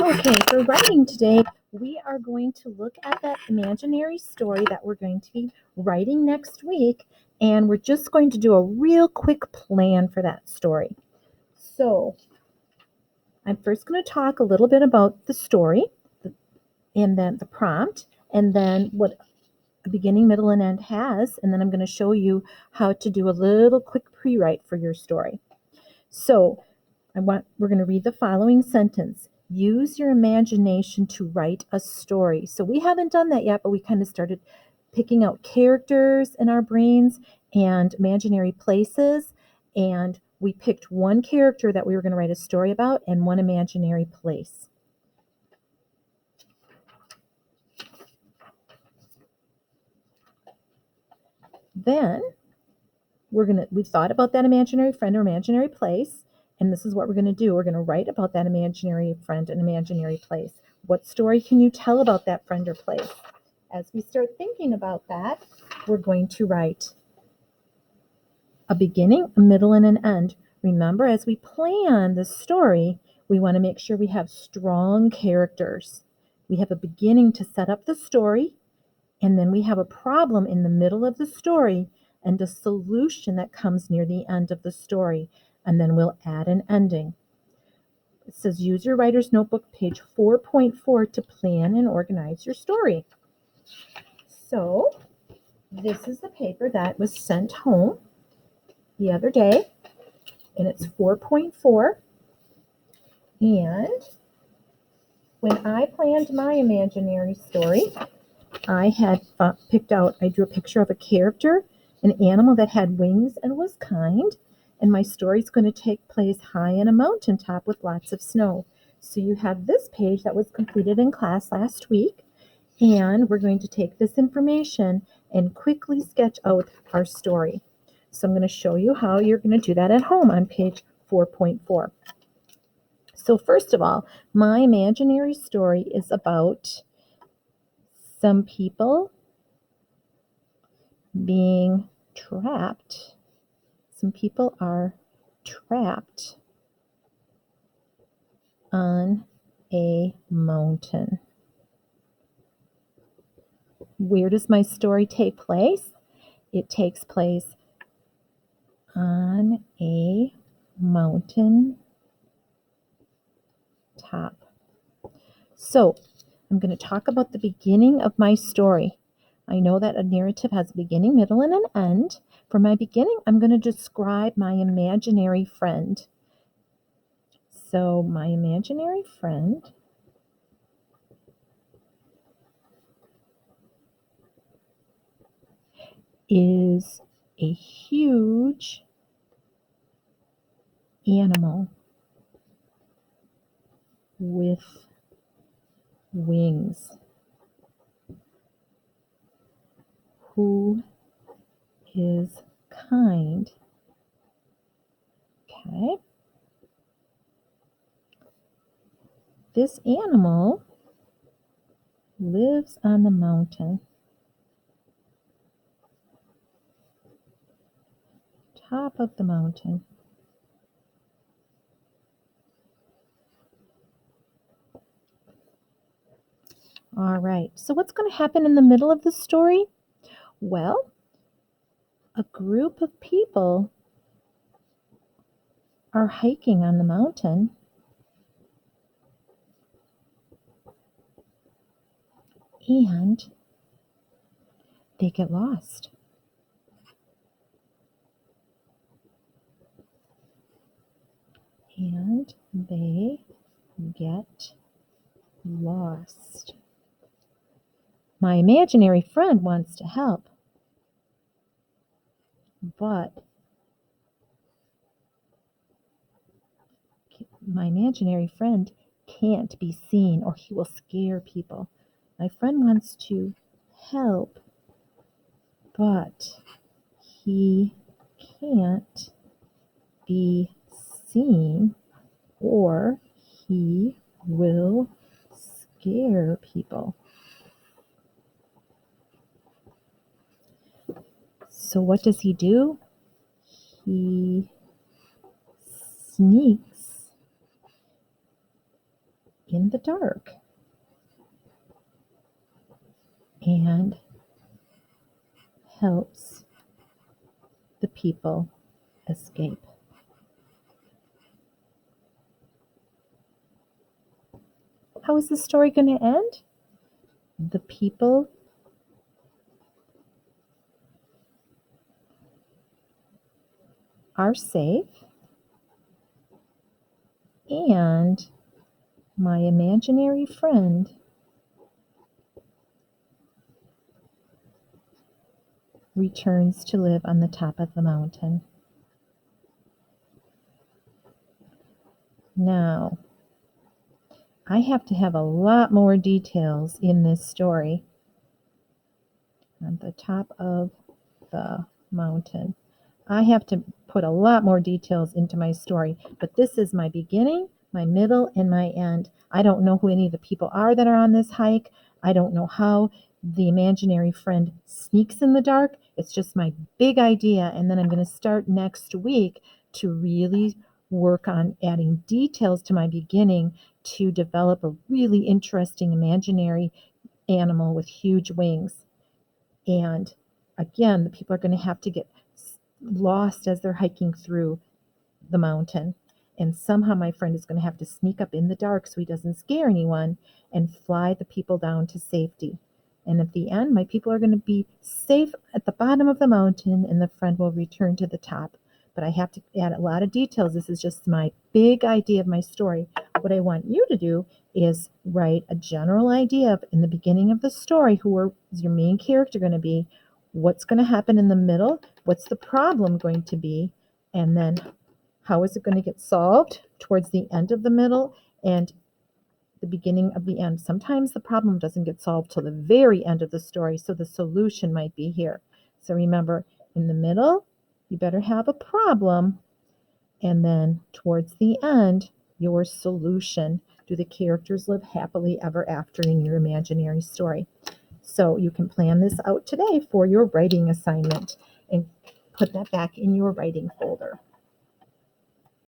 Okay, for writing today, we are going to look at that imaginary story that we're going to be writing next week, and we're just going to do a real quick plan for that story. So, I'm first going to talk a little bit about the story, and then the prompt, and then what a beginning, middle, and end has, and then I'm going to show you how to do a little quick pre-write for your story. So, we're going to read the following sentence. Use your imagination to write a story. So we haven't done that yet, but we kind of started picking out characters in our brains and imaginary places. And we picked one character that we were going to write a story about and one imaginary place. Then we thought about that imaginary friend or imaginary place. And this is what we're going to do. We're going to write about that imaginary friend and imaginary place. What story can you tell about that friend or place? As we start thinking about that, we're going to write a beginning, a middle, and an end. Remember, as we plan the story, we want to make sure we have strong characters. We have a beginning to set up the story, and then we have a problem in the middle of the story and a solution that comes near the end of the story. And then we'll add an ending. It says use your writer's notebook, page 4.4, to plan and organize your story. So this is the paper that was sent home the other day, and it's 4.4. And when I planned my imaginary story, I had I drew a picture of a character, an animal that had wings and was kind. And my story's going to take place high in a mountaintop with lots of snow. So you have this page that was completed in class last week. And we're going to take this information and quickly sketch out our story. So I'm going to show you how you're going to do that at home on page 4.4. So first of all, my imaginary story is about some people being trapped. Some people are trapped on a mountain. Where does my story take place? It takes place on a mountain top. So I'm going to talk about the beginning of my story. I know that a narrative has a beginning, middle, and an end. For my beginning, I'm going to describe my imaginary friend. So my imaginary friend is a huge animal with wings who is kind. Okay. This animal lives on the mountain. Top of the mountain. All right, so what's going to happen in the middle of the story? Well, a group of people are hiking on the mountain, and they get lost. And they get lost. My imaginary friend wants to help, but my imaginary friend can't be seen or he will scare people. My friend wants to help, but he can't be seen or he will scare people. So what does he do? He sneaks in the dark and helps the people escape. How is the story going to end? The people are safe and my imaginary friend returns to live on the top of the mountain. Now, I have to have a lot more details in this story. On the top of the mountain. I have to put a lot more details into my story, but this is my beginning, my middle, and my end. I don't know who any of the people are that are on this hike. I don't know how the imaginary friend sneaks in the dark. It's just my big idea, and then I'm going to start next week to really work on adding details to my beginning to develop a really interesting imaginary animal with huge wings. And again, the people are going to have to get lost as they're hiking through the mountain. And somehow my friend is going to have to sneak up in the dark so he doesn't scare anyone and fly the people down to safety. And at the end, my people are going to be safe at the bottom of the mountain and the friend will return to the top. But I have to add a lot of details. This is just my big idea of my story. What I want you to do is write a general idea of, in the beginning of the story, who is your main character going to be, what's going to happen in the middle, what's the problem going to be, and then how is it going to get solved towards the end of the middle and the beginning of the end. Sometimes the problem doesn't get solved till the very end of the story, so the solution might be here. So remember, in the middle, you better have a problem, and then towards the end, your solution. Do the characters live happily ever after in your imaginary story? So you can plan this out today for your writing assignment and put that back in your writing folder.